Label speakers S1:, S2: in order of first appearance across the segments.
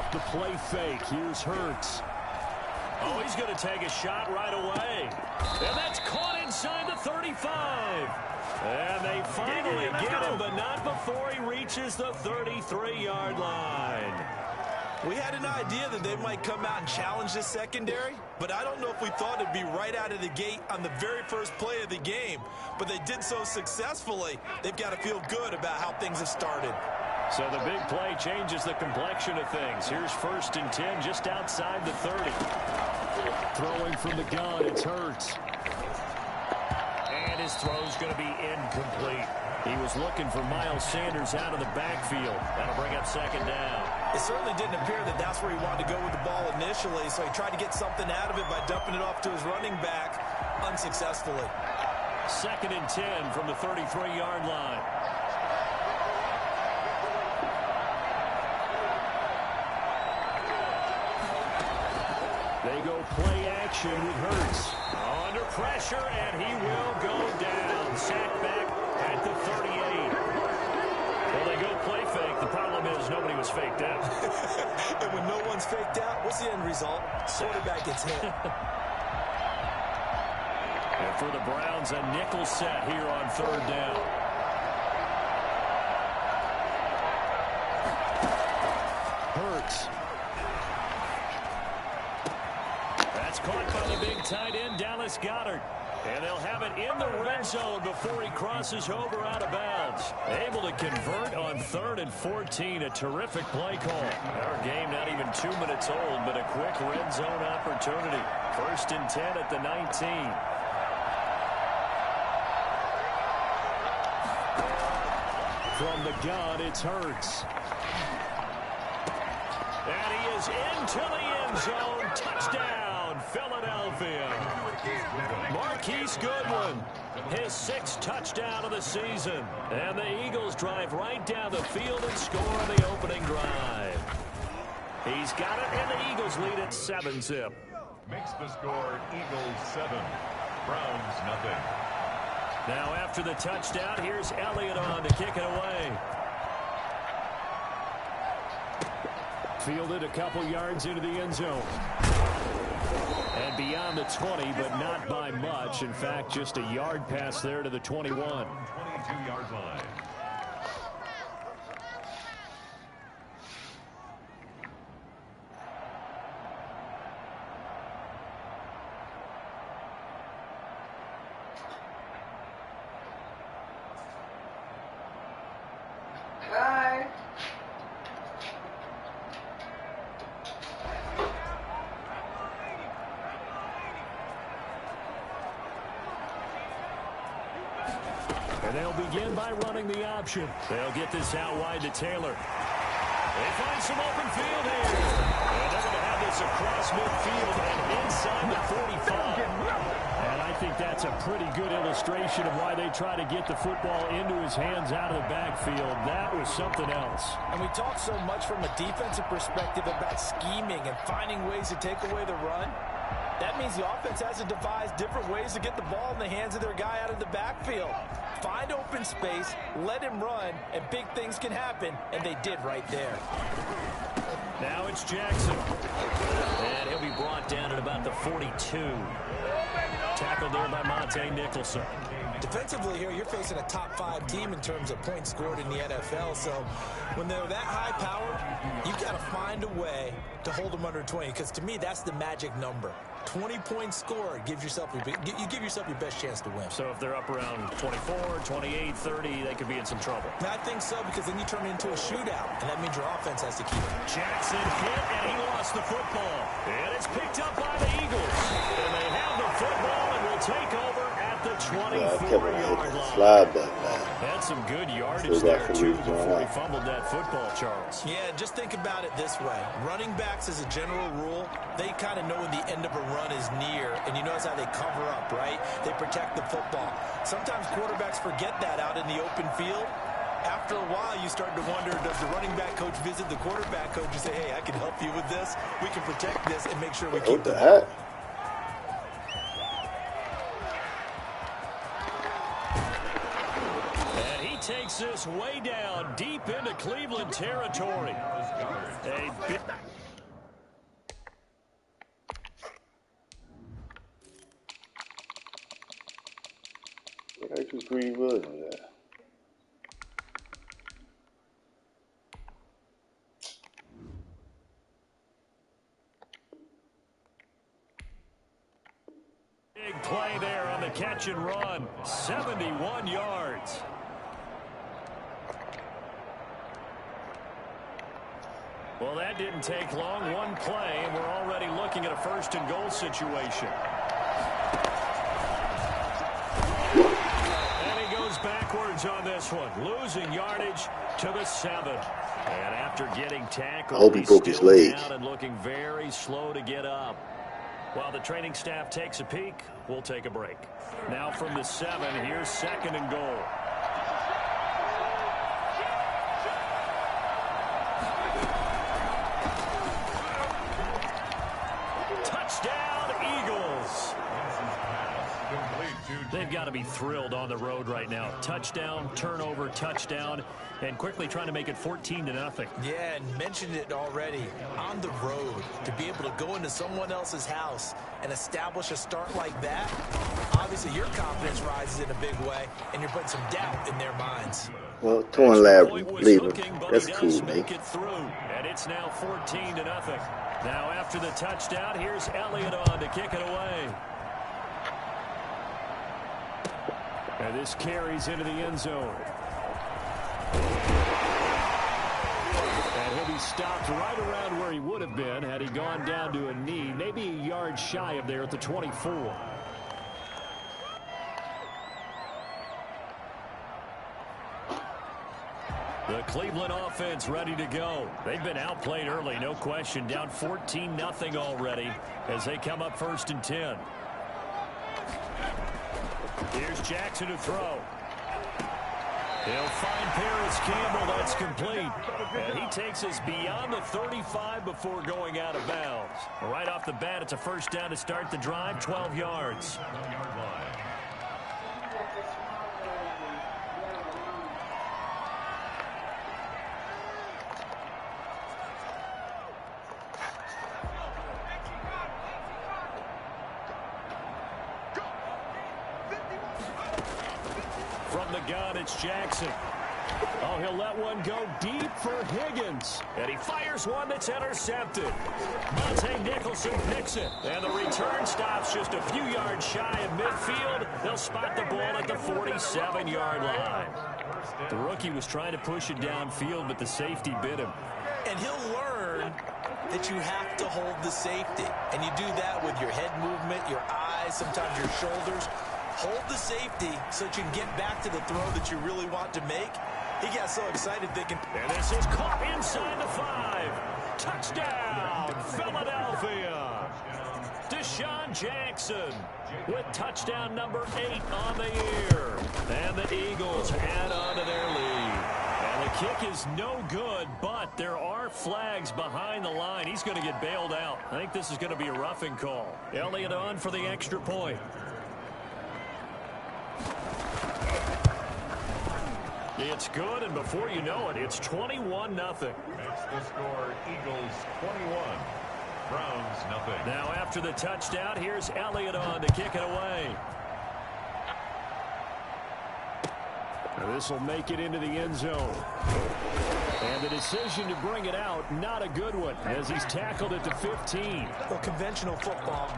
S1: off the play fake. Here's Hurts. Oh, he's going to take a shot right away. And that's caught inside the 35. And they finally get him, but not before he reaches the 33-yard line.
S2: We had an idea that they might come out and challenge this secondary, but I don't know if we thought it'd be right out of the gate on the very first play of the game. But they did so successfully, they've got to feel good about how things have started.
S1: So the big play changes the complexion of things. Here's 1st and 10 just outside the 30. Throwing from the gun, it's Hurts. And his throw's going to be incomplete. He was looking for Miles Sanders out of the backfield. That'll bring up 2nd down.
S2: It certainly didn't appear that that's where he wanted to go with the ball initially, so he tried to get something out of it by dumping it off to his running back unsuccessfully.
S1: 2nd and 10 from the 33-yard line. They go play action with Hurts. Under pressure, and he will go down. Sacked back at the 38. Well, they go play fake. The problem is nobody was faked out.
S2: And when no one's faked out, what's the end result? Quarterback gets hit.
S1: And for the Browns, a nickel set here on 3rd down. Hurts. That's caught by the big tight end, Dallas Goedert. And they'll have it in the red zone before he crosses over out of bounds. Able to convert on 3rd and 14. A terrific play call. Our game not even 2 minutes old, but a quick red zone opportunity. 1st and 10 at the 19. From the gun, it's Hurts. And he is into the end zone. Touchdown, Philadelphia. Marquise Goodwin, his 6th touchdown of the season. And the Eagles drive right down the field and score on the opening drive. He's got it, and the Eagles lead at 7-zip.
S3: Makes the score Eagles 7, Browns nothing.
S1: Now after the touchdown, here's Elliott on to kick it away. Fielded a couple yards into the end zone. And beyond the 20, but not by much. In fact, just a yard pass there to the 21.
S3: 22-yard line.
S4: Bye.
S1: And they'll begin by running the option. They'll get this out wide to Taylor. They find some open field here. And they're going to have this across midfield and inside the 45. And I think that's a pretty good illustration of why they try to get the football into his hands out of the backfield. That was something else.
S2: And we talk so much from a defensive perspective about scheming and finding ways to take away the run. That means the offense has to devise different ways to get the ball in the hands of their guy out of the backfield. Find open space, let him run, and big things can happen, and they did right there.
S1: Now it's Jackson. And he'll be brought down at about the 42. Tackled there by Monte Nicholson.
S2: Defensively here, you're facing a top-5 team in terms of points scored in the NFL. So when they're that high powered, you've got to find a way to hold them under 20. Because to me, that's the magic number. 20 points scored gives yourself you give yourself your best chance to win.
S1: So if they're up around 24, 28, 30, they could be in some trouble.
S2: And I think so, because then you turn it into a shootout, and that means your offense has to keep it.
S1: Jackson hit, and he lost the football. And it's picked up by the Eagles. And they have the football and will take over at the 24-yard line.
S5: Slide that, man.
S1: Had some good yardage there, too, before he fumbled that football, Charles.
S2: Yeah, just think about it this way. Running backs, as a general rule, they kind of know when the end of a run is near, and you notice how they cover up, right? They protect the football. Sometimes quarterbacks forget that out in the open field. After a while, you start to wonder, does the running back coach visit the quarterback coach and say, hey, I can help you with this. We can protect this and make sure we keep the ball.
S1: Takes this way down deep into Cleveland territory.
S4: I just reverted that.
S1: Big play there on the catch and run. 71 yards. Well, that didn't take long. One play, and we're already looking at a first-and-goal situation. And he goes backwards on this one, losing yardage to the 7. And after getting tackled,
S4: I hope he broke his leg.
S1: Down and looking very slow to get up. While the training staff takes a peek, we'll take a break. Now from the 7, here's 2nd and goal. Touchdown, Eagles. They've got to be thrilled on the road right now. Touchdown, turnover, touchdown, and quickly trying to make it 14-0.
S2: Yeah, and mentioned it already. On the road, to be able to go into someone else's house and establish a start like that, obviously your confidence rises in a big way, and you're putting some doubt in their minds.
S4: Well, torn lab, leave him. That's cool, man.
S1: Make it through, and it's now 14-0. Now after the touchdown, here's Elliott on to kick it away. And this carries into the end zone. And he'll be stopped right around where he would have been had he gone down to a knee, maybe a yard shy of there at the 24. The Cleveland offense ready to go. They've been outplayed early, no question. Down 14-0 already as they come up 1st and 10. Here's Jackson to throw. He'll find Paris Campbell. That's complete. And he takes us beyond the 35 before going out of bounds. Right off the bat, it's a first down to start the drive, 12 yards. From the gun, it's Jackson. Oh, he'll let one go deep for Higgins. And he fires one that's intercepted. Monte Nicholson picks it. And the return stops just a few yards shy of midfield. They'll spot the ball at the 47-yard line. The rookie was trying to push it downfield, but the safety bit him.
S2: And he'll learn that you have to hold the safety. And you do that with your head movement, your eyes, sometimes your shoulders. Hold the safety so that you can get back to the throw that you really want to make. He got so excited thinking.
S1: And this is caught inside the 5. Touchdown, Philadelphia. Deshaun Jackson with touchdown number 8 on the year. And the Eagles add on to their lead. And the kick is no good, but there are flags behind the line. He's going to get bailed out. I think this is going to be a roughing call. Elliott on for the extra point. It's good, and before you know it, it's 21-0.
S3: Makes the score Eagles 21, Browns nothing.
S1: Now after the touchdown, here's Elliott on to kick it away. Now this will make it into the end zone. And the decision to bring it out, not a good one, as he's tackled at the 15.
S2: Well, conventional football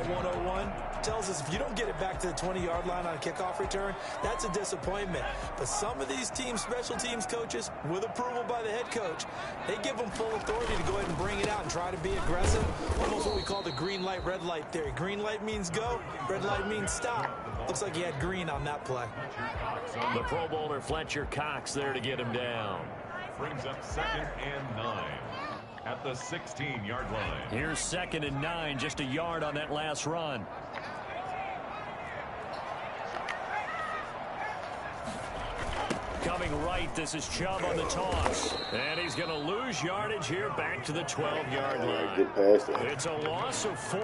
S2: 101, tells us if you don't get it back to the 20-yard line on a kickoff return, that's a disappointment. But some of these teams, special teams coaches, with approval by the head coach, they give them full authority to go ahead and bring it out and try to be aggressive. Almost what we call the green light, red light theory. Green light means go, red light means stop. Looks like he had green on that play.
S1: The Pro Bowler Fletcher Cox there to get him down.
S3: Brings up 2nd and 9 at the 16-yard line.
S1: Here's 2nd and 9, just a yard on that last run. Coming right, this is Chubb on the toss. And he's going to lose yardage here back to the 12-yard line.
S4: Get past it.
S1: It's a loss of 4.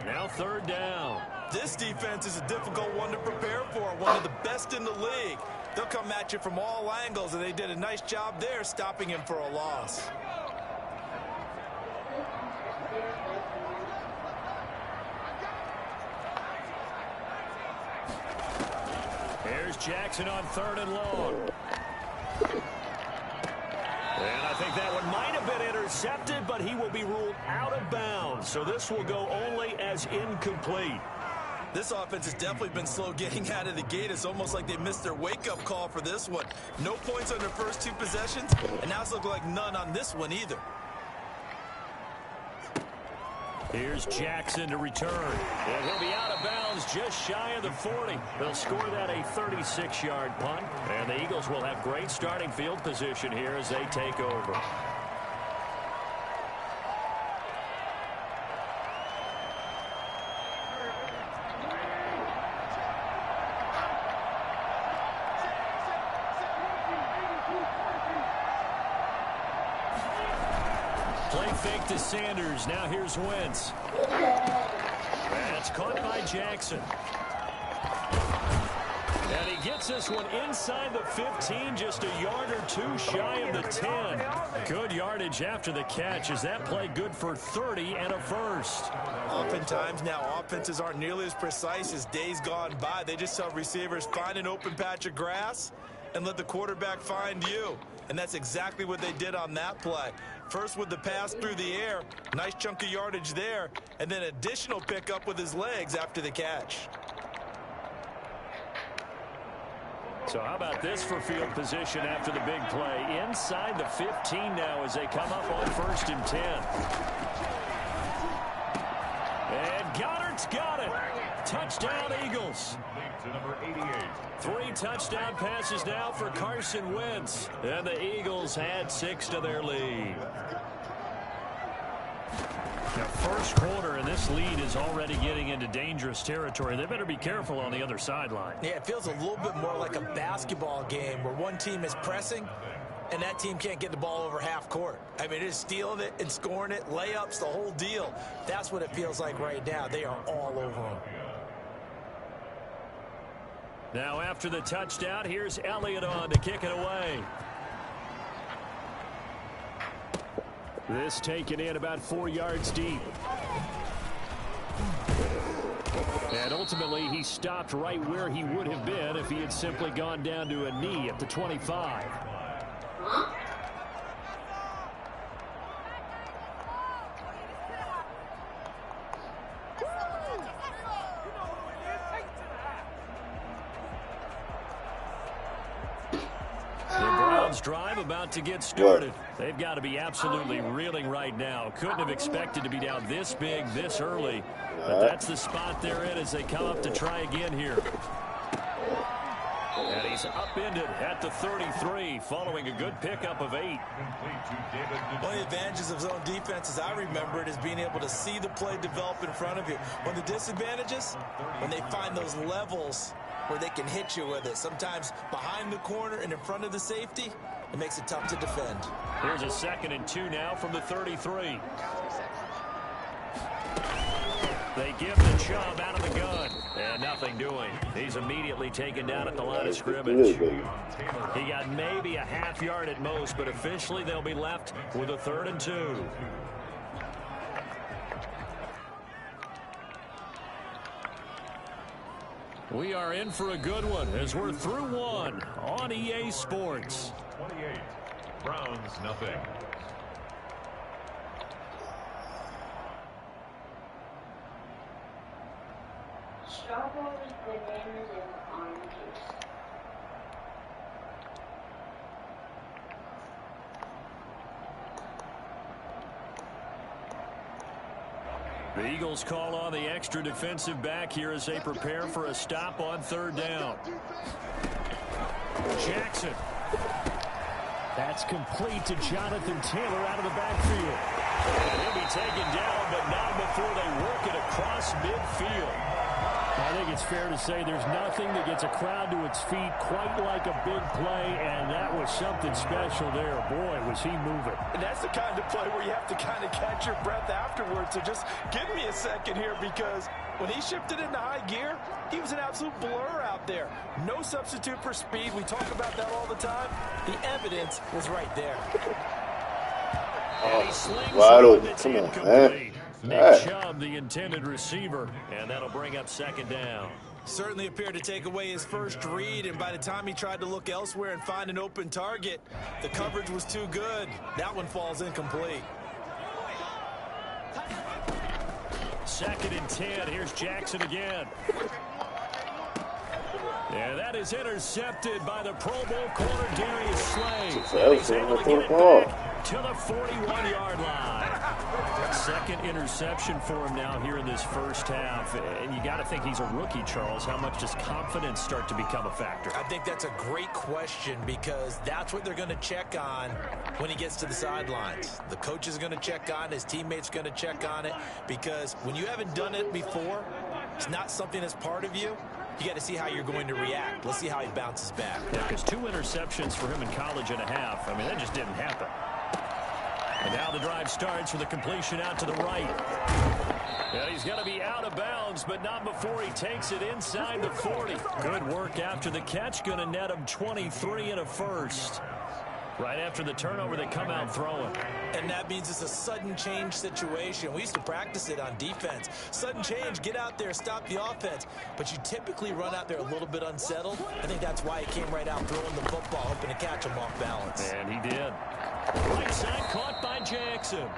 S1: Now 3rd down.
S2: This defense is a difficult one to prepare for, one of the best in the league. They'll come at you from all angles, and they did a nice job there stopping him for a loss.
S1: Here's Jackson on 3rd and long. And I think that one might have been intercepted, but he will be ruled out of bounds. So this will go only as incomplete.
S2: This offense has definitely been slow getting out of the gate. It's almost like they missed their wake-up call for this one. No points on their first 2 possessions, and now it's looking like none on this one either.
S1: Here's Jackson to return. And he'll be out of bounds just shy of the 40. They'll score that a 36-yard punt. And the Eagles will have great starting field position here as they take over. Play fake to Sanders. Now here's Wentz. That's caught by Jackson. And he gets this one inside the 15, just a yard or 2 shy of the 10. Good yardage after the catch. Is that play good for 30 and a first?
S2: Oftentimes now offenses aren't nearly as precise as days gone by. They just tell receivers, find an open patch of grass and let the quarterback find you. And that's exactly what they did on that play. First with the pass through the air, nice chunk of yardage there, and then additional pickup with his legs after the catch.
S1: So how about this for field position after the big play? Inside the 15 now as they come up on 1st and 10. And Goddard's got it. Touchdown, Eagles.
S3: To number 88.
S1: 3 touchdown passes now for Carson Wentz. And the Eagles had 6 to their lead. Now, first quarter, and this lead is already getting into dangerous territory. They better be careful on the other sideline.
S2: Yeah, it feels a little bit more like a basketball game where one team is pressing and that team can't get the ball over half court. I mean, it's stealing it and scoring it, layups, the whole deal. That's what it feels like right now. They are all over them.
S1: Now, after the touchdown, here's Elliott on to kick it away. This taken in about 4 yards deep. And ultimately, he stopped right where he would have been if he had simply gone down to a knee at the 25. Drive about to get started. They've got to be absolutely reeling right now. Couldn't have expected to be down this big this early, but that's the spot they're in as they come up to try again here. And he's upended at the 33 following a good pickup of 8.
S2: One of the advantages of zone defense, as I remember it, is being able to see the play develop in front of you. One of the disadvantages, when they find those levels where they can hit you with it. Sometimes behind the corner and in front of the safety, it makes it tough to defend.
S1: Here's a 2nd and 2 now from the 33. They give the Chubb out of the gun. And nothing doing. He's immediately taken down at the line of scrimmage. He got maybe a half yard at most, but officially they'll be left with a 3rd and 2. We are in for a good one as we're through one on EA Sports.
S3: 28. Browns, nothing.
S5: Strawberries, bananas, and oranges.
S1: The Eagles call on the extra defensive back here as they prepare for a stop on 3rd down. Jackson. That's complete to Jonathan Taylor out of the backfield. And he'll be taken down, but not before they work it across midfield. I think it's fair to say there's nothing that gets a crowd to its feet quite like a big play, and that was something special there. Boy, was he moving.
S2: And that's the kind of play where you have to kind of catch your breath afterwards. So just give me a second here, because when he shifted into high gear, he was an absolute blur out there. No substitute for speed. We talk about that all the time. The evidence was right there.
S1: And he slings
S4: wide
S1: one
S4: open.
S1: that's
S4: Come on,
S1: incomplete.
S4: man.
S1: Nick Chubb, the intended receiver, and that'll bring up 2nd down.
S2: Certainly appeared to take away his first read, and by the time he tried to look elsewhere and find an open target, the coverage was too good. That one falls incomplete.
S1: 2nd and 10. Here's Jackson again. Yeah, that is intercepted by the Pro Bowl corner, Darius Slay. He's able to get it back to the 41-yard line. 2nd interception for him now here in this first half. And you got to think he's a rookie, Charles. How much does confidence start to become a factor?
S2: I think that's a great question because that's what they're going to check on when he gets to the sidelines. The coach is going to check on it. His teammates are going to check on it because when you haven't done it before, it's not something that's part of you. You got to see how you're going to react. Let's see how he bounces back.
S1: Yeah, because 2 interceptions for him in college and a half. I mean, that just didn't happen. And now the drive starts with a completion out to the right. Yeah, he's going to be out of bounds, but not before he takes it inside the 40. Good work after the catch. Going to net him 23 and a first. Right after the turnover, they come out throwing.
S2: And that means it's a sudden change situation. We used to practice it on defense. Sudden change, get out there, stop the offense. But you typically run out there a little bit unsettled. I think that's why he came right out throwing the football, hoping to catch him off balance.
S1: And he did. Right side caught by Jackson.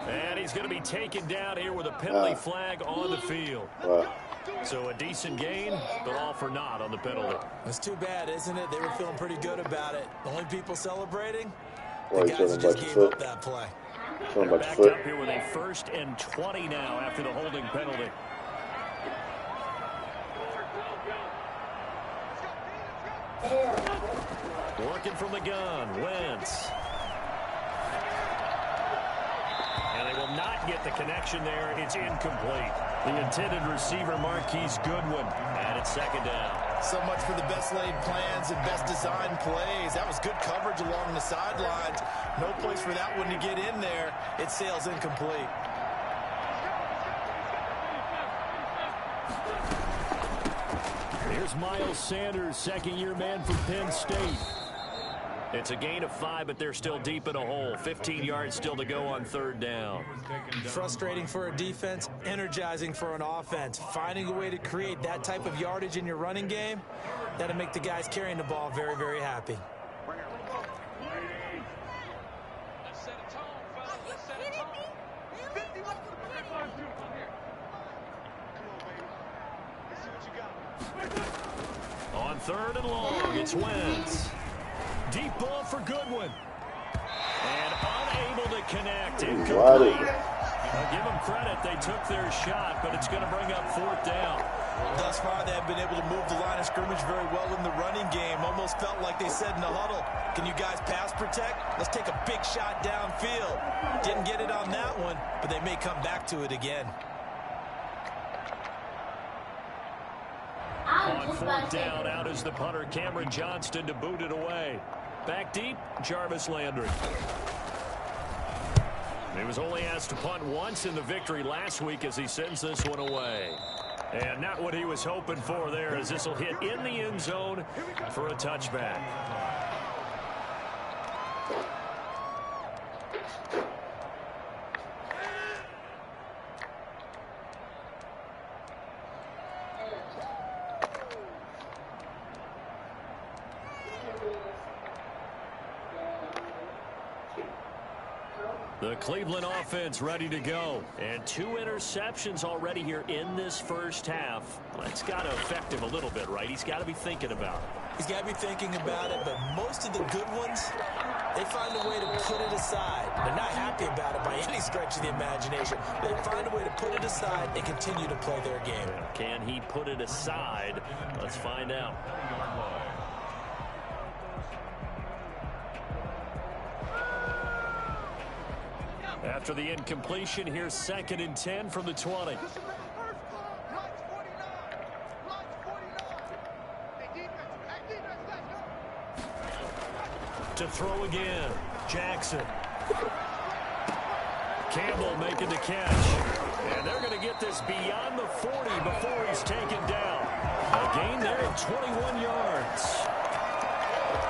S1: And he's going to be taken down here with a penalty flag on the field. So a decent gain, but all for naught on the penalty.
S2: It's too bad, isn't it? They were feeling pretty good about it. The only people celebrating,
S4: Well,
S2: the guys who just gave up that play.
S1: They're back up here with a 1st and 20 now after the holding penalty. Working from the gun, Wentz. And they will not get the connection there. It's incomplete. The intended receiver, Marquise Goodwin, and it's 2nd down.
S2: So much for the best laid plans and best designed plays. That was good coverage along the sidelines. No place for that one to get in there. It sails incomplete.
S1: Here's Miles Sanders, 2nd-year man from Penn State. It's a gain of 5, but they're still deep in a hole. 15 yards still to go on 3rd down.
S2: Frustrating for a defense, energizing for an offense. Finding a way to create that type of yardage in your running game, that'll make the guys carrying the ball very, very happy.
S1: On 3rd and long, it's Wentz. Deep ball for Goodwin. And unable to connect. Incomplete. I'll give them credit. They took their shot, but it's going to bring up 4th down.
S2: Thus far, they have been able to move the line of scrimmage very well in the running game. Almost felt like they said in the huddle, can you guys pass protect? Let's take a big shot downfield. Didn't get it on that one, but they may come back to it again.
S1: On 4th down, out is the punter, Cameron Johnston, to boot it away. Back deep, Jarvis Landry. He was only asked to punt once in the victory last week as he sends this one away. And not what he was hoping for there, as this will hit in the end zone for a touchback. The Cleveland offense ready to go. And 2 interceptions already here in this first half. Well, it's got to affect him a little bit, right? He's got to be thinking about it.
S2: He's got to be thinking about it, but most of the good ones, they find a way to put it aside. They're not happy about it by any stretch of the imagination. They find a way to put it aside and continue to play their game.
S1: Can he put it aside? Let's find out. After the incompletion, here's 2nd and 10 from the 20. To throw again, Jackson. Campbell making the catch. And they're going to get this beyond the 40 before he's taken down. A gain there of 21 yards.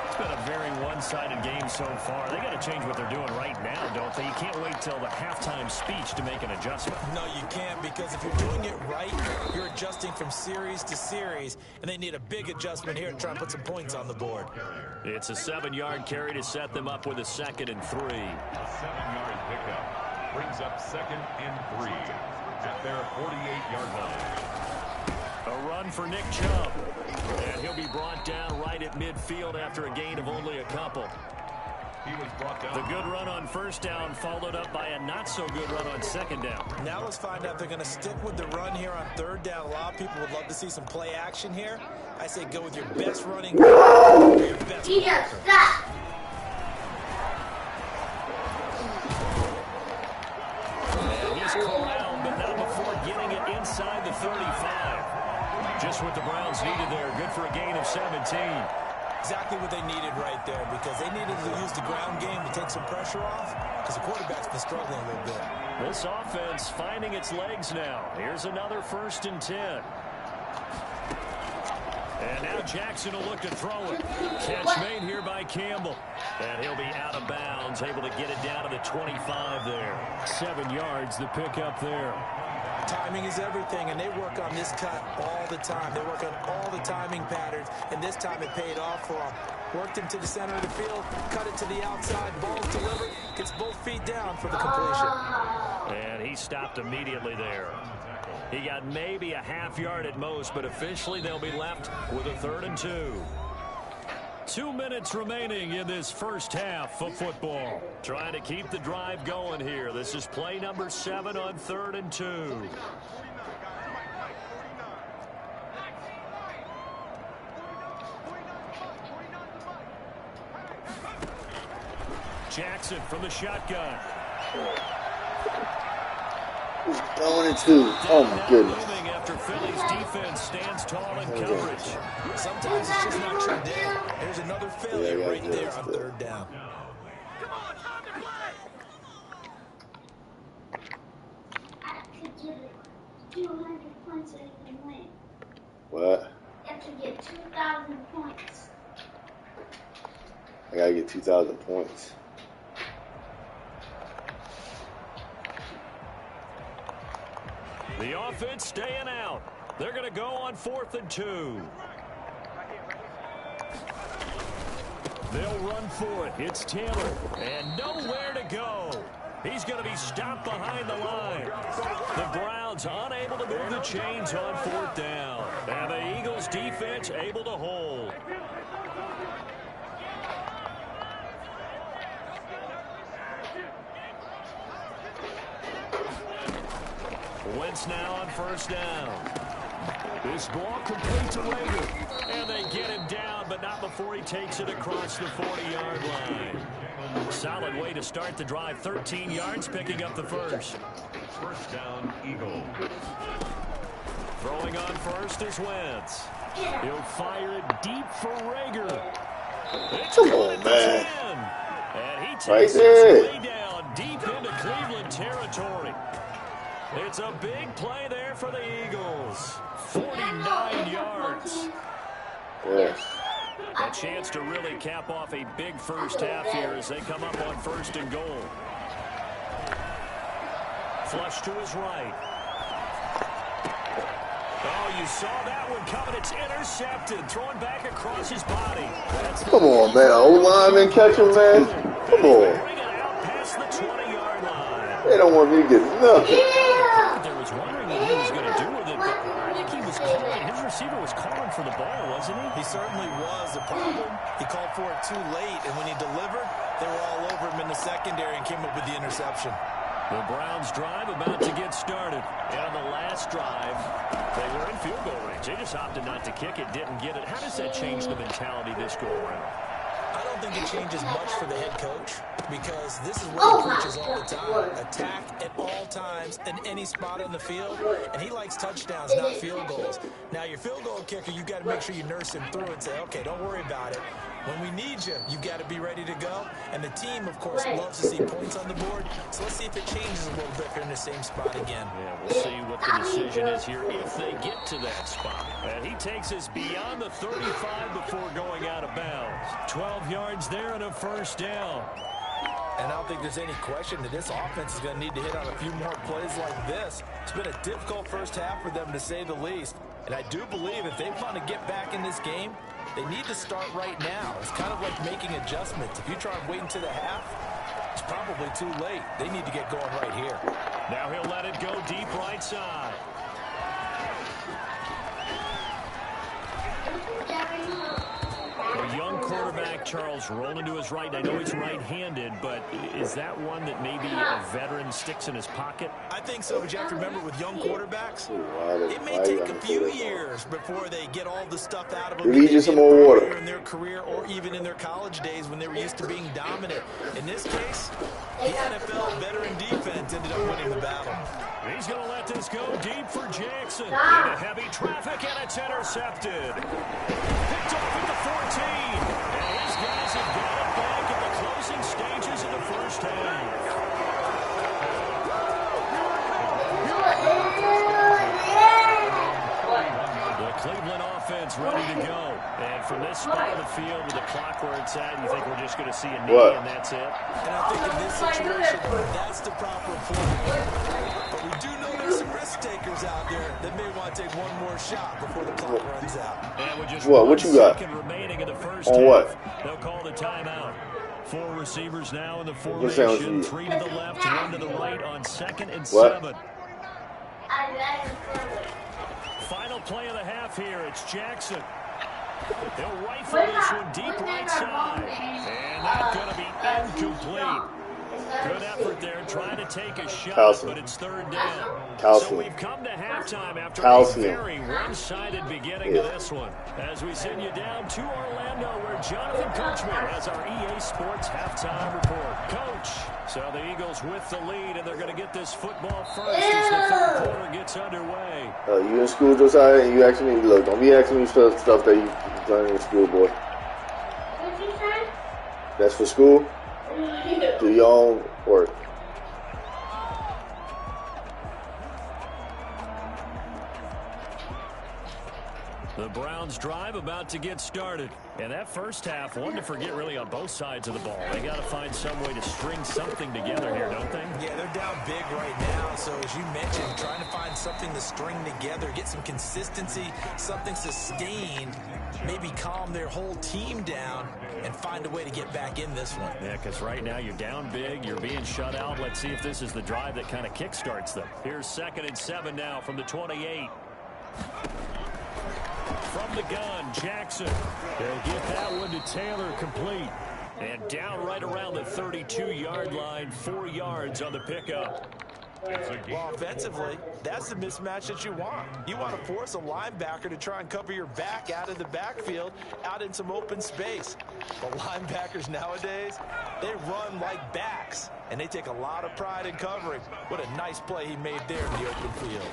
S1: It's been a very one-sided game so far. They got to change what they're doing right now, don't they? You can't wait till the halftime speech to make an adjustment.
S2: No, you can't, because if you're doing it right, you're adjusting from series to series, and they need a big adjustment here to try and put some points on the board.
S1: It's a 7-yard carry to set them up with a 2nd and 3.
S3: A 7-yard pickup brings up 2nd and 3 at their 48-yard line.
S1: A run for Nick Chubb. And he'll be brought down right at midfield after a gain of only a couple.
S3: He was brought down.
S1: The good run on 1st down followed up by a not-so-good run on 2nd down.
S2: Now let's find out if they're going to stick with the run here on 3rd down. A lot of people would love to see some play action here. I say go with your best running back or your best blocker.
S1: And he's corralled, but not before getting it inside the 35. Just what the Browns needed there. Good for a gain of 17.
S2: Exactly what they needed right there, because they needed to use the ground game to take some pressure off, because the quarterback's been struggling a little bit.
S1: This offense finding its legs now. Here's another 1st and 10. And now Jackson will look to throw it. Catch made here by Campbell. And he'll be out of bounds, able to get it down to the 25 there. 7 yards, the pickup there.
S2: Timing is everything, and they work on this cut all the time. They work on all the timing patterns, and this time it paid off for them. Worked him to the center of the field, cut it to the outside, ball's delivered, gets both feet down for the completion.
S1: And he stopped immediately there. He got maybe a half yard at most, but officially they'll be left with a 3rd and 2. 2 minutes remaining in this first half of football. Trying to keep the drive going here. This is play number 7 on 3rd and 2. Jackson from the shotgun.
S4: Going into. Oh my goodness.
S1: After Philly's defense stands tall in coverage.
S2: Sometimes it's just not your day. There's another failure right there on 3rd down.
S5: I could give it 200 points so you can win.
S4: What?
S5: You have to get 2,000 points.
S4: I gotta get 2,000 points.
S1: The offense staying out. They're going to go on 4th and 2. They'll run for it. It's Taylor. And nowhere to go. He's going to be stopped behind the line. The Browns unable to move the chains on 4th down. And the Eagles defense able to hold. Wentz now on 1st down. This ball complete to Rager. And they get him down, but not before he takes it across the 40-yard line. Solid way to start the drive. 13 yards, picking up the 1st.
S3: 1st down, Eagles.
S1: Throwing on 1st is Wentz. He'll fire it deep for Rager. It's
S4: Come on, man.
S1: 10. And he
S4: Right
S1: takes
S4: there.
S1: it way down deep into Cleveland territory. It's a big play there for the Eagles. 49 yards.
S4: Yeah.
S1: A chance to really cap off a big first half here as they come up on 1st and goal. Flush to his right. Oh, you saw that one coming. It's intercepted. Throwing back across his body.
S4: Come on, man. O-lineman catch him, man. Come on.
S1: Bring it out past the 20-yard line.
S4: They don't want me to get nothing.
S1: There was wondering what he was going to do with it, but I think he was calling. His receiver was calling for the ball, wasn't he?
S2: He certainly was. The problem, he called for it too late, and when he delivered, they were all over him in the secondary and came up with the interception.
S1: The Browns drive about to get started. And on the last drive, they were in field goal range. They just opted not to kick it, didn't get it. How does that change the mentality this go around?
S2: I don't think it changes much for the head coach, because this is what he preaches all the time. Attack at all times in any spot on the field, and he likes touchdowns, not field goals. Now, your field goal kicker, you've got to make sure you nurse him through and say, okay, don't worry about it. When we need you, you've got to be ready to go. And the team, of course, loves to see points on the board. So let's see if it changes a little bit here in the same spot again.
S1: Yeah, we'll see what the decision is here if they get to that spot. And he takes us beyond the 35 before going out of bounds. 12 yards there and a first down.
S2: And I don't think there's any question that this offense is going to need to hit on a few more plays like this. It's been a difficult first half for them, to say the least. And I do believe if they want to get back in this game, they need to start right now. It's kind of like making adjustments. If you try and wait until the half, it's probably too late. They need to get going right here.
S1: Now he'll let it go deep right side. A young quarterback, Charles, rolling to his right. I know he's right-handed, but is that one that maybe a veteran sticks in his pocket?
S2: I think so, but you have to remember with young quarterbacks, it may take a few years before they get all the stuff out of them.
S4: You need some more water.
S2: In their career or even in their college days when they were used to being dominant. In this case, the NFL veteran defense ended up winning the battle.
S1: He's going to let this go deep for Jackson. Into heavy traffic, and it's intercepted. Picked off at the 14. And his guys have got it back in the closing stages of the first half. The Cleveland offense ready to go. And from this spot of the field with the clock where it's at, you think we're just going to see a knee and that's it?
S2: And I think in this situation, that's the proper play. But we do know there's some risk takers out there that may want to take one more shot before the clock runs out.
S1: And with just
S4: what you got?
S1: Remaining in the first
S4: On
S1: half,
S4: what?
S1: They'll call the timeout. 4 receivers now in the formation. 3 to the left, 1 to the right on 2nd and 7. Final play of the half here. It's Jackson. He'll rifle this one deep right side. And that's going to be incomplete. Good effort there, trying to take a shot, but it's 3rd down. So we've come to halftime after a very one-sided beginning to this one. As we send you down to Orlando, where Jonathan Coachman has our EA Sports halftime report. Coach, so the Eagles with the lead, and they're going to get this football first as the 3rd quarter gets underway.
S4: You in school, Josiah, and you asking me, look, don't be asking me stuff that you done in school, boy.
S5: What'd you say?
S4: That's for school? Do your own work.
S1: The Browns drive about to get started. And that first half, one to forget really on both sides of the ball. They got to find some way to string something together here, don't they?
S2: Yeah, they're down big right now. So as you mentioned, trying to find something to string together, get some consistency, something sustained, maybe calm their whole team down and find a way to get back in this one.
S1: Yeah, because right now you're down big, you're being shut out. Let's see if this is the drive that kind of kickstarts them. Here's 2nd and 7 now from the 28. From the gun, Jackson. They'll get that one to Taylor complete. And down right around the 32-yard line, 4 yards on the pickup.
S2: Well, offensively, that's the mismatch that you want. You want to force a linebacker to try and cover your back out of the backfield, out in some open space. But linebackers nowadays, they run like backs, and they take a lot of pride in covering. What a nice play he made there in the open field.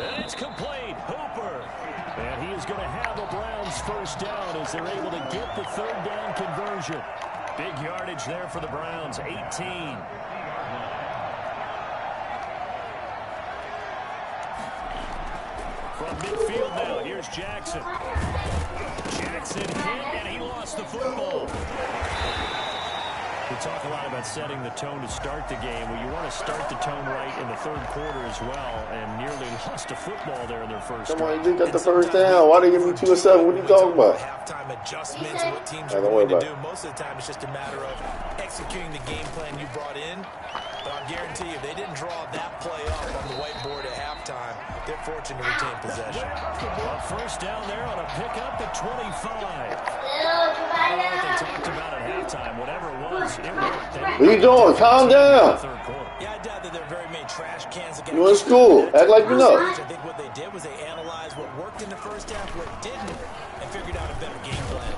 S1: And it's complete. Hooper. And he is going to have a Browns first down as they're able to get the 3rd down conversion. Big yardage there for the Browns, 18. From midfield now, here's Jackson. Jackson hit, and he lost the football. We talk a lot about setting the tone to start the game. Well, you want to start the tone right in the 3rd quarter as well, and nearly lost a football there in their first
S4: Come on, you got the first down. Why they give me 2 and 7? What are you talking about?
S2: Halftime adjustments and what teams are going to do. Most of the time, it's just a matter of executing the game plan you brought in. But I guarantee you, if they didn't draw that play up on the whiteboard at halftime, they're fortunate to retain possession.
S1: Well, first down there on a pickup at 25. I don't know what they talked about at halftime. Whatever it was, it worked.
S4: What are you doing? Calm down.
S2: Yeah, I doubt that there are very many trash cans.
S4: You in school. Act like you know.
S2: I think what they did was they analyzed what worked in the first half, what didn't, and figured out a better game plan.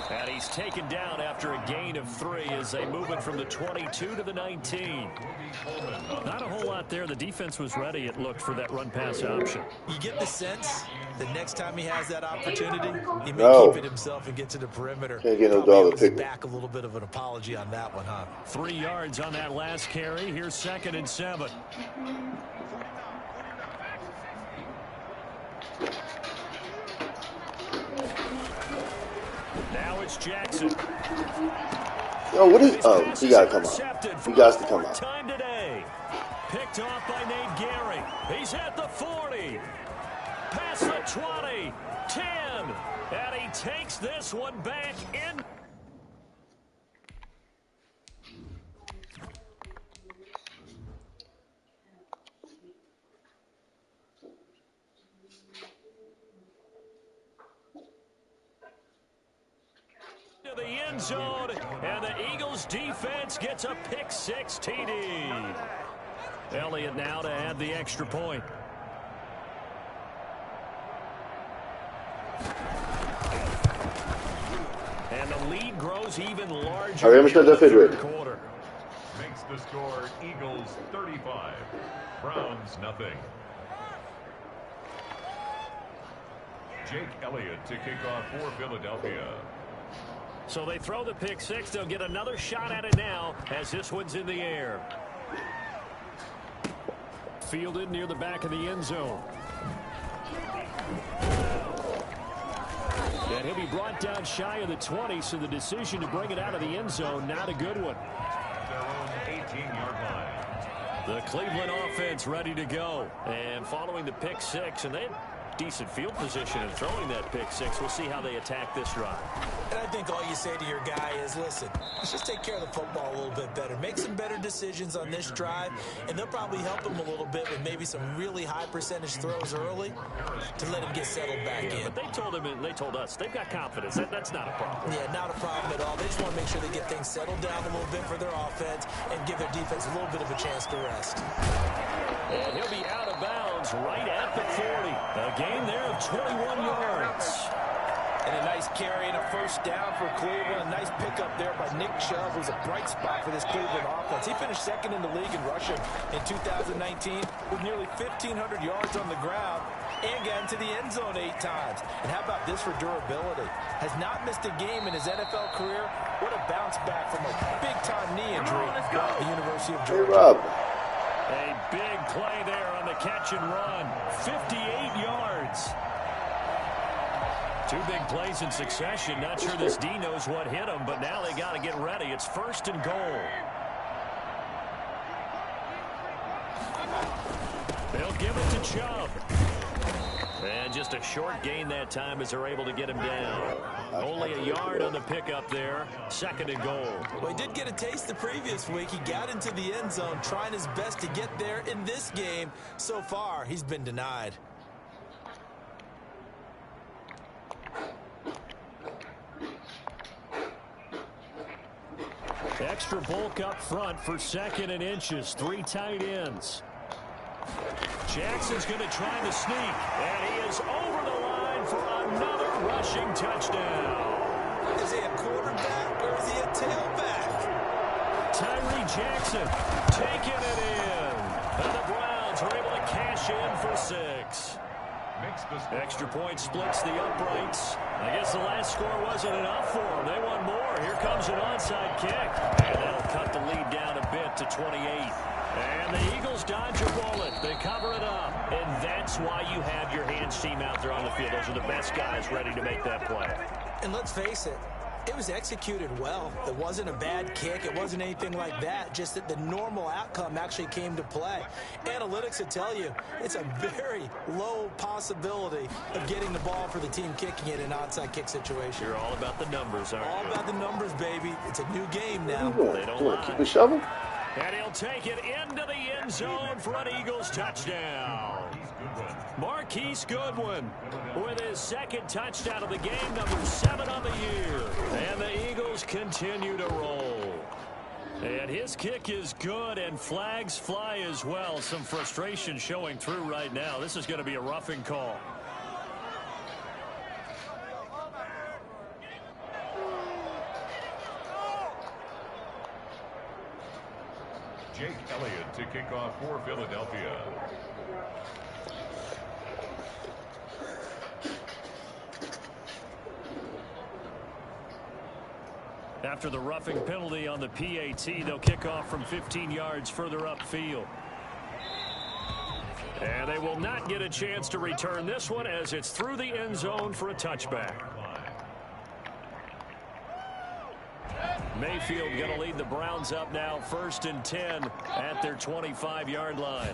S1: And he's taken down after a gain of 3 as they move it from the 22 to the 19. Not a whole lot there. The defense was ready, it looked, for that run-pass option.
S2: You get the sense that next time he has that opportunity, he may keep it himself and get to the perimeter.
S4: Can't get no
S2: Probably
S4: dog to pick
S2: back a little bit of an apology on that one, huh?
S1: 3 yards on that last carry. Here's 2nd and 7. Now it's Jackson.
S4: Yo, what is... Oh, he got to come out. He got to come out.
S1: Time today. Picked off by Nate Gary. He's at the 40. Past the 20. 10. And he takes this one back in. To the end zone, and the Eagles defense gets a pick-6 TD. Elliott now to add the extra point. And the lead grows even larger in the third quarter.
S3: Makes the score Eagles 35, Browns nothing. Jake Elliott to kick off for Philadelphia.
S1: So they throw the pick-6. They'll get another shot at it now as this one's in the air. Fielded near the back of the end zone. And he'll be brought down shy of the 20, so the decision to bring it out of the end zone, not a good one.
S3: Their own 18-yard line.
S1: The Cleveland offense ready to go. And following the pick-6, and they had decent field position in throwing that pick-6. We'll see how they attack this drive.
S2: And I think all you say to your guy is, listen, let's just take care of the football a little bit better. Make some better decisions on this drive, and they'll probably help him a little bit with maybe some really high percentage throws early to let him get settled back in.
S1: But they told him, and they told us, they've got confidence. That's not a problem.
S2: Yeah, not a problem at all. They just want to make sure they get things settled down a little bit for their offense and give their defense a little bit of a chance to rest.
S1: And he'll be out of bounds right at the 40. A gain there of 21 yards.
S2: And a nice carry and a first down for Cleveland. A nice pickup there by Nick Chubb, who's a bright spot for this Cleveland offense. He finished 2nd in the league in rushing in 2019 with nearly 1,500 yards on the ground and got into the end zone 8 times. And how about this for durability? Has not missed a game in his NFL career. What a bounce back from a big-time knee injury at the University of Georgia.
S4: Hey, Rob.
S1: A big play there on the catch and run. 58 yards. 2 big plays in succession. Not sure this D knows what hit him, but now they got to get ready. It's 1st and goal. They'll give it to Chubb. And just a short gain that time as they're able to get him down. Only a yard on the pickup there. 2nd and goal.
S2: Well, he did get a taste the previous week. He got into the end zone trying his best to get there in this game. So far, he's been denied.
S1: Extra bulk up front for 2nd and inches. 3 tight ends. Jackson's going to try the sneak, and he is over the line for another rushing touchdown.
S2: Is he a quarterback or is he a tailback?
S1: Tyree Jackson taking it in. And the Browns are able to cash in for 6. Extra point splits the uprights. I guess the last score wasn't enough for them. They want more. Here comes an onside kick. And that'll cut the lead down a bit to 28. And the Eagles dodge a bullet. They cover it up. And that's why you have your hands team out there on the field. Those are the best guys ready to make that play.
S2: And let's face it, it was executed well. It wasn't a bad kick. It wasn't anything like that. Just that the normal outcome actually came to play. Analytics will tell you it's a very low possibility of getting the ball for the team kicking it in an onside kick situation.
S1: You're all about the numbers, aren't you?
S2: All about the numbers, baby. It's a new game now.
S1: They don't lie.
S4: Keep it shovel?
S1: And he'll take it into the end zone for an Eagles touchdown. Marquise Goodwin with his 2nd touchdown of the game, number 7 on the year. And the Eagles continue to roll. And his kick is good, and flags fly as well. Some frustration showing through right now. This is going to be a roughing call.
S3: Jake Elliott to kick off for Philadelphia.
S1: After the roughing penalty on the PAT, they'll kick off from 15 yards further upfield. And they will not get a chance to return this one as it's through the end zone for a touchback. Mayfield going to lead the Browns up now, 1st and 10 at their 25-yard line.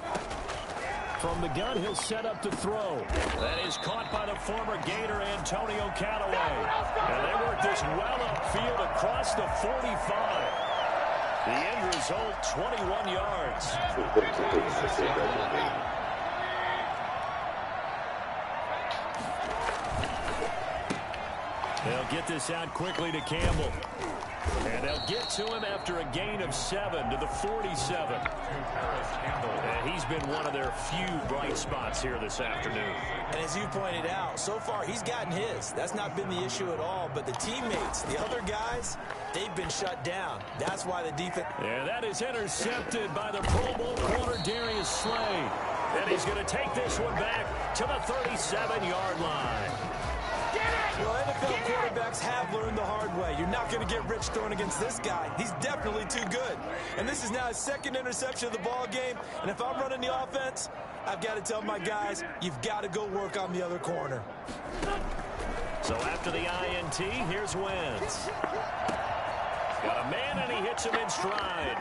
S1: From the gun, he'll set up to throw. That is caught by the former Gator, Antonio Callaway. And they work this well upfield across the 45. The end result, 21 yards. They'll get this out quickly to Campbell. And they'll get to him after a gain of 7 to the 47. And he's been one of their few bright spots here this afternoon.
S2: And as you pointed out, so far he's gotten his. That's not been the issue at all. But the teammates, the other guys, they've been shut down. That's why the defense...
S1: And that is intercepted by the Pro Bowl corner Darius Slade. And he's going to take this one back to the 37-yard line.
S2: Well, NFL quarterbacks have learned the hard way. You're not going to get rich throwing against this guy. He's definitely too good. And this is now his 2nd interception of the ball game. And if I'm running the offense, I've got to tell my guys, you've got to go work on the other corner.
S1: So after the INT, here's Wentz. Got a man, and he hits him in stride.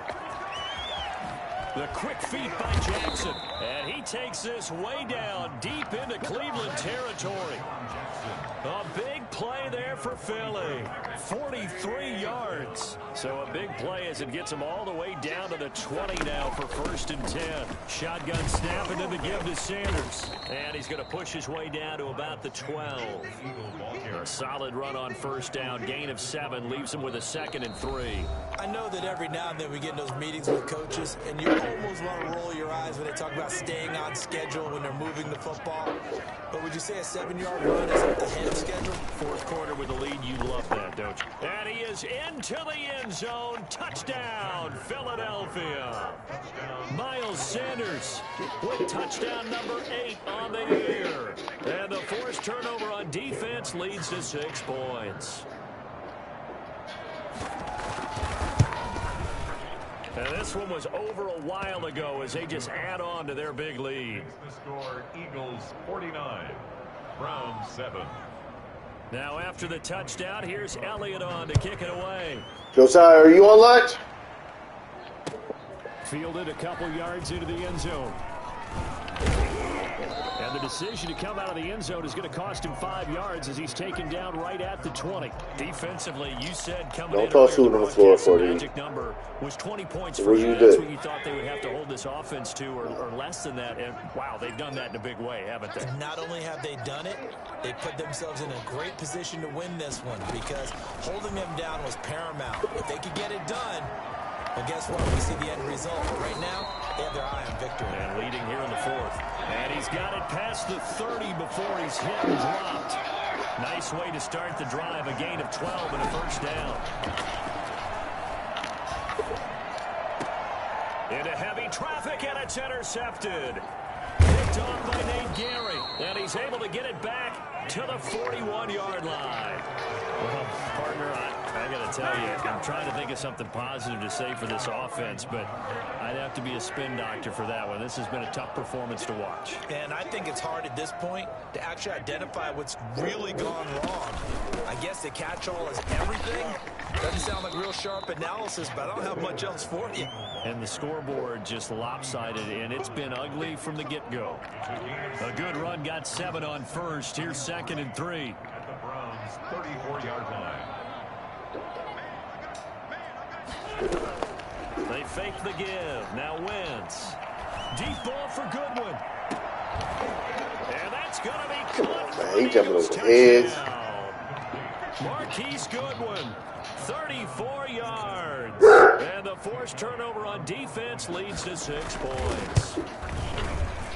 S1: The quick feet by Jackson. And he takes this way down deep into Cleveland territory. A big play there for Philly. 43 yards. So a big play as it gets him all the way down to the 20 now for 1st and 10. Shotgun snap into the give to Sanders. And he's going to push his way down to about the 12. A solid run on 1st down. Gain of 7 leaves him with a 2nd and 3.
S2: I know that every now and then we get in those meetings with coaches, and you almost want to roll your eyes when they talk about staying on schedule when they're moving the football. But would you say a 7-yard run is ahead of schedule?
S1: 4th quarter with the lead. You love that, don't you? And he is into the end zone. Touchdown, Philadelphia. Miles Sanders with touchdown number 8 on the year. And the forced turnover on defense leads to 6 points. And this one was over a while ago as they just add on to their big lead.
S3: The score, Eagles 49, Browns 7.
S1: Now after the touchdown, here's Elliott on to kick it away.
S4: Josiah, are you on lunch?
S1: Fielded a couple yards into the end zone. And the decision to come out of the end zone is going to cost him 5 yards as he's taken down right at the 20. Defensively, you said coming in.
S4: Don't toss food on the floor for you.
S1: Magic number was 20 points
S4: What
S1: for
S4: you
S1: you. That's
S4: did.
S1: what you thought they would have to hold this offense to, or less than that. And wow, they've done that in a big way, haven't they?
S2: Not only have they done it, they put themselves in a great position to win this one because holding them down was paramount. If they could get it done, well, guess what? We see the end result. Right now, they have their eye on victory.
S1: And leading here in the 4th. And he's got it past the 30 before he's hit and dropped. Nice way to start the drive. A gain of 12 and a 1st down. Into heavy traffic, and it's intercepted. Picked off by Nate Gary. And he's able to get it back to the 41-yard line. Well, partner, I got to tell you, I'm trying to think of something positive to say for this offense, but I'd have to be a spin doctor for that one. This has been a tough performance to watch.
S2: And I think it's hard at this point to actually identify what's really gone wrong. I guess the catch-all is everything. Doesn't sound like real sharp analysis, but I don't have much else for you.
S1: And the scoreboard just lopsided, and it's been ugly from the get-go. A good run got 7 on 1st. Here's 2nd and 3.
S3: At the Browns 34-yard line.
S1: They fake the give. Now Wentz. Deep ball for Goodwin. And that's going to be caught for
S4: He
S1: the
S4: jumping
S1: Eagles
S4: over heads.
S1: touchdown. Marquise Goodwin, 34 yards. And the forced turnover on defense leads to 6 points.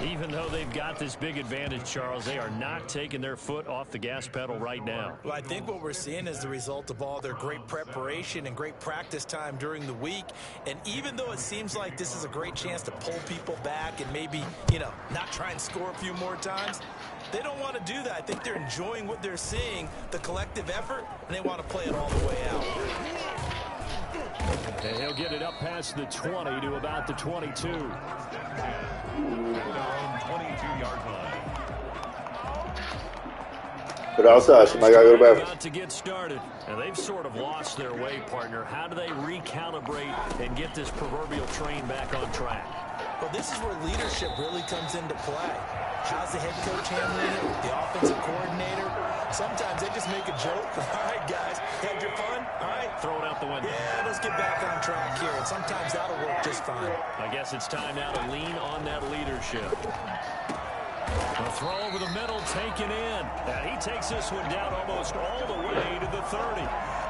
S1: Even though they've got this big advantage, Charles, they are not taking their foot off the gas pedal right now.
S2: Well, I think what we're seeing is the result of all their great preparation and great practice time during the week. And even though it seems like this is a great chance to pull people back and maybe, not try and score a few more times, they don't want to do that. I think they're enjoying what they're seeing, the collective effort, and they want to play it all the way out.
S1: And he'll get it up past the 20 to about the 22.
S3: At their own 22-yard line.
S4: But outside, somebody got to go to the bathroom.
S1: About to get started, and they've sort of lost their way, partner. How do they recalibrate and get this proverbial train back on track?
S2: Well, this is where leadership really comes into play. How's the head coach handling it? The offensive coordinator? Sometimes they just make a joke. All right, guys, had your fun? All right.
S1: Throw it out the window.
S2: Yeah, let's get back on track here. And sometimes that'll work just fine.
S1: I guess it's time now to lean on that leadership. The throw over the middle taken in. And he takes this one down almost all the way to the 30.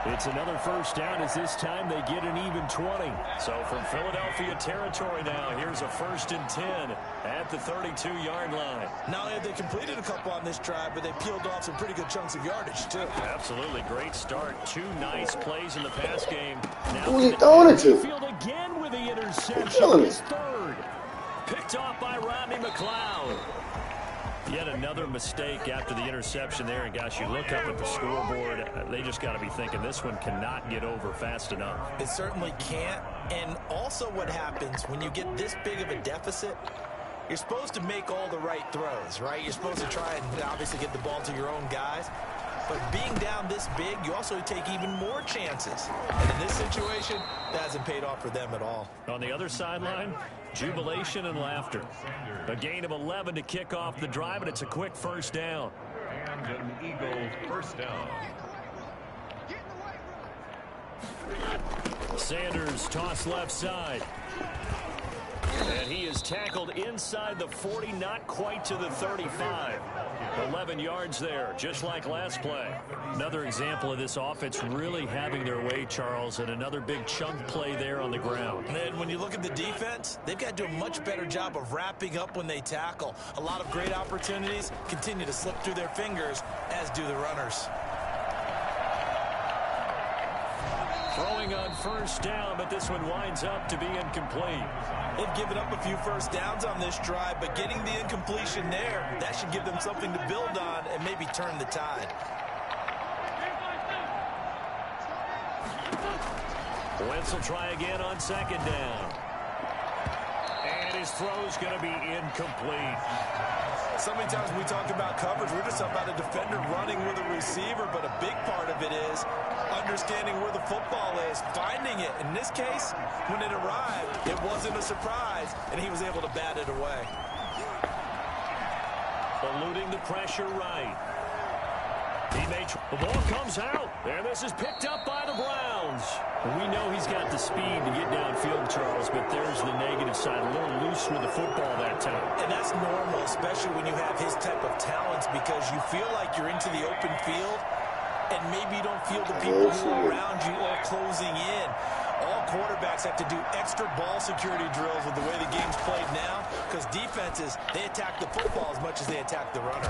S1: It's another first down as this time they get an even 20. So from Philadelphia territory now, here's a 1st and 10 at the 32-yard line.
S2: Not only have they completed a couple on this drive, but they peeled off some pretty good chunks of yardage, too.
S1: Absolutely. Great start. 2 nice plays in the pass game. Now
S4: Who was he throwing it to?
S1: field again with the interception. His 3rd. Picked off by Rodney McLeod. Yet another mistake after the interception there. And, gosh, you look up at the scoreboard, they just got to be thinking this one cannot get over fast enough.
S2: It certainly can't. And also what happens when you get this big of a deficit, you're supposed to make all the right throws, right? You're supposed to try and obviously get the ball to your own guys. But being down this big, you also take even more chances. And in this situation, that hasn't paid off for them at all.
S1: On the other sideline, jubilation and laughter. A gain of 11 to kick off the drive, and it's a quick first down.
S3: And an Eagle first down.
S1: Sanders toss left side. And he is tackled inside the 40, not quite to the 35. 11 yards there, just like last play. Another example of this offense really having their way, Charles, and another big chunk play there on the ground.
S2: And when you look at the defense, they've got to do a much better job of wrapping up when they tackle. A lot of great opportunities continue to slip through their fingers, as do the runners.
S1: Throwing on first down, but this one winds up to be incomplete.
S2: They've given up a few first downs on this drive, but getting the incompletion there, that should give them something to build on and maybe turn the tide.
S1: Wentz will try again on 2nd down. And his throw's going to be incomplete.
S2: So many times when we talk about coverage, we're just about a defender running with a receiver, but a big part of it is understanding where the football is, finding it. In this case, when it arrived, it wasn't a surprise, and he was able to bat it away.
S1: Eluding the pressure right. The ball comes out, and this is picked up by the Browns. We know he's got the speed to get downfield, Charles, but there's the negative side. A little loose with the football that time.
S2: And that's normal, especially when you have his type of talents, because you feel like you're into the open field, and maybe you don't feel the people who are around you all closing in. All quarterbacks have to do extra ball security drills with the way the game's played now, because defenses, they attack the football as much as they attack the runner.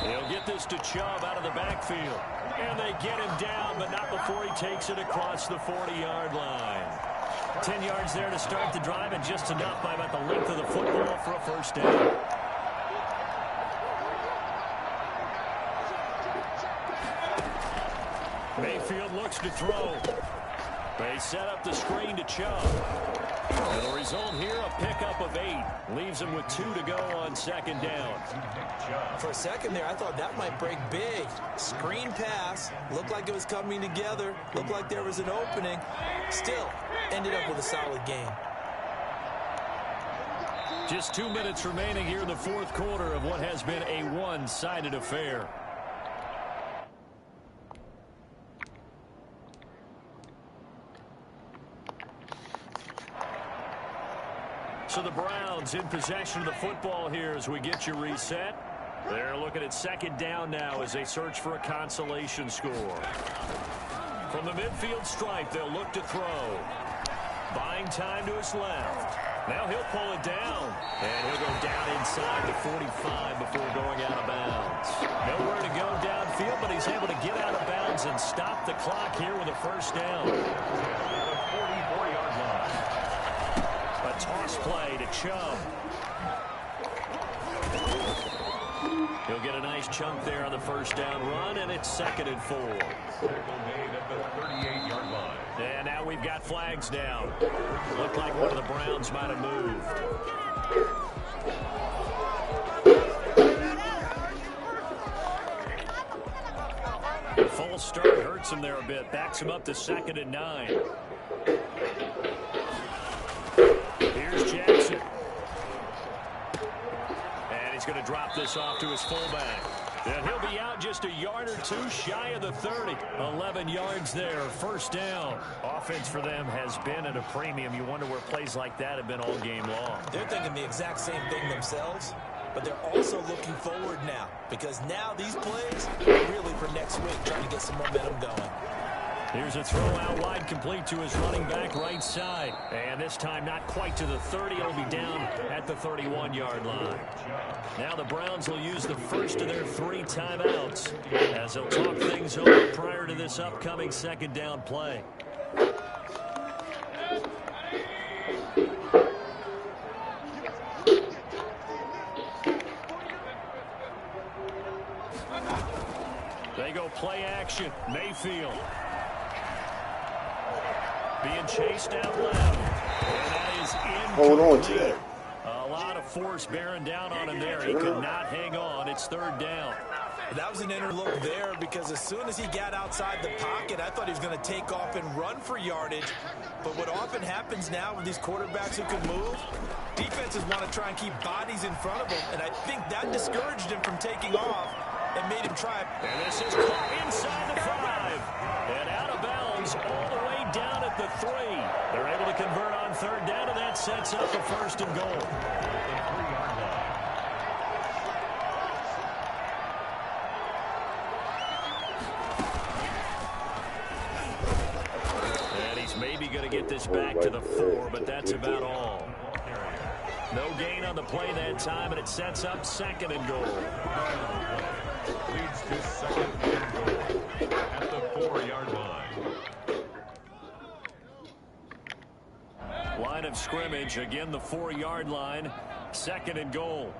S1: He'll get this to Chubb out of the backfield. And they get him down, but not before he takes it across the 40-yard line. 10 yards there to start the drive, and just enough by about the length of the football for a first down. Mayfield looks to throw. They set up the screen to Chubb. And the result here, a pickup of 8. Leaves him with 2 to go on 2nd down.
S2: For a second there, I thought that might break big. Screen pass. Looked like it was coming together. Looked like there was an opening. Still, ended up with a solid game.
S1: Just 2 minutes remaining here in the 4th quarter of what has been a one-sided affair. So the Browns in possession of the football here as we get you reset. They're looking at 2nd down now as they search for a consolation score. From the midfield stripe, they'll look to throw. Buying time to his left. Now he'll pull it down, and he'll go down inside the 45 before going out of bounds. Nowhere to go downfield, but he's able to get out of bounds and stop the clock here with a first down.
S3: The 44-yard line.
S1: A toss play to Chubb. He'll get a nice chunk there on the first down run, and it's 2nd and 4.
S3: Tackle made at the 38-yard line.
S1: And now we've got flags down. Looked like one of the Browns might have moved. The false start hurts him there a bit. Backs him up to 2nd and 9. Here's Jackson. And he's going to drop this off to his fullback. And he'll be out just a yard or two shy of the 30. 11 yards there, first down. Offense for them has been at a premium. You wonder where plays like that have been all game long.
S2: They're thinking the exact same thing themselves, but they're also looking forward now, because now these plays are really for next week, trying to get some momentum going.
S1: Here's a throw out wide, complete to his running back right side. And this time not quite to the 30. It'll be down at the 31-yard line. Now the Browns will use the first of their 3 timeouts as they'll talk things over prior to this upcoming 2nd down play. They go play action. Mayfield. Being chased out left. And that is incomplete.
S4: Hold on to that.
S1: A lot of force bearing down on him there. He could not hang on. It's 3rd down.
S2: That was an interlook there, because as soon as he got outside the pocket, I thought he was going to take off and run for yardage. But what often happens now with these quarterbacks who can move, defenses want to try and keep bodies in front of them, and I think that discouraged him from taking off and made him try.
S1: And this is caught inside the 5. And out of bounds all the way down at the 3. They're able to convert on 3rd down, and that sets up a 1st and goal.
S3: The 3-yard line.
S1: And he's maybe going to get this back to the 4, but that's about all. No gain on the play that time, and it sets up 2nd and goal.
S3: Leads to 2nd and goal at the 4-yard line.
S1: Line of scrimmage, again the 4-yard line, 2nd and goal.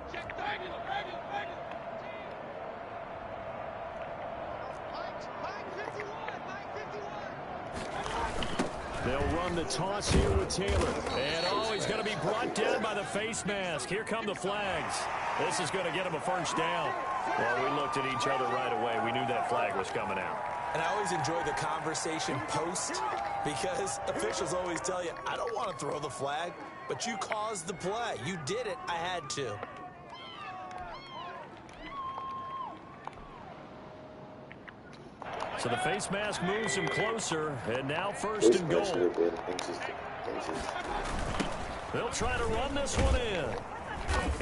S1: They'll run the toss here with Taylor. And he's going to be brought down by the face mask. Here come the flags. This is going to get him a 1st down. Well, we looked at each other right away. We knew that flag was coming out.
S2: And I always enjoy the conversation post, because officials always tell you, I don't want to throw the flag, but you caused the play. You did it. I had to.
S1: So the face mask moves him closer, and now 1st and goal. They'll try to run this one in.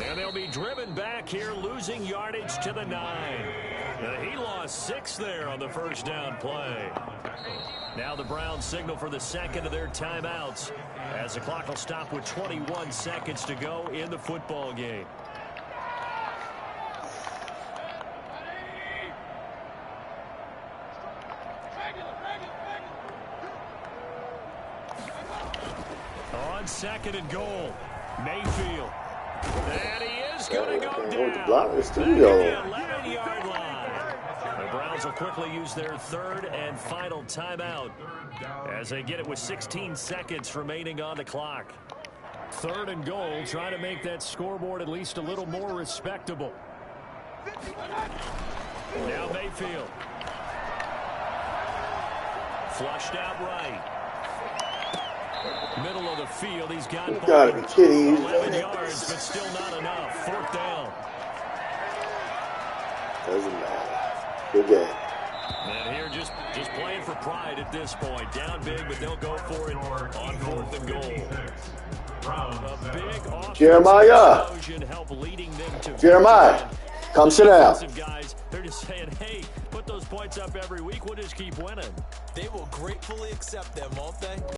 S1: And they'll be driven back here, losing yardage to the 9. He lost 6 there on the 1st down play. Now the Browns signal for the 2nd of their timeouts, as the clock will stop with 21 seconds to go in the football game. On 2nd and goal, Mayfield. And he is going to go down. Back at the 11-yard line. The Browns will quickly use their 3rd and final timeout as they get it with 16 seconds remaining on the clock. 3rd and goal, trying to make that scoreboard at least a little more respectable. Now Mayfield. Flushed out right. Middle of the field, he's got
S4: You gotta be kidding.
S1: 11 yards, but still not enough. 4th down.
S4: Doesn't matter. Good game.
S1: And here just playing for pride at this point. Down big, but they'll go for it on 4th and goal. A big offensive
S4: Jeremiah.
S1: explosion help leading them to
S4: Jeremiah, come sit down.
S1: Guys, they're just saying, hey, put those points up every week. We'll just keep winning.
S2: They will gratefully accept them, won't they?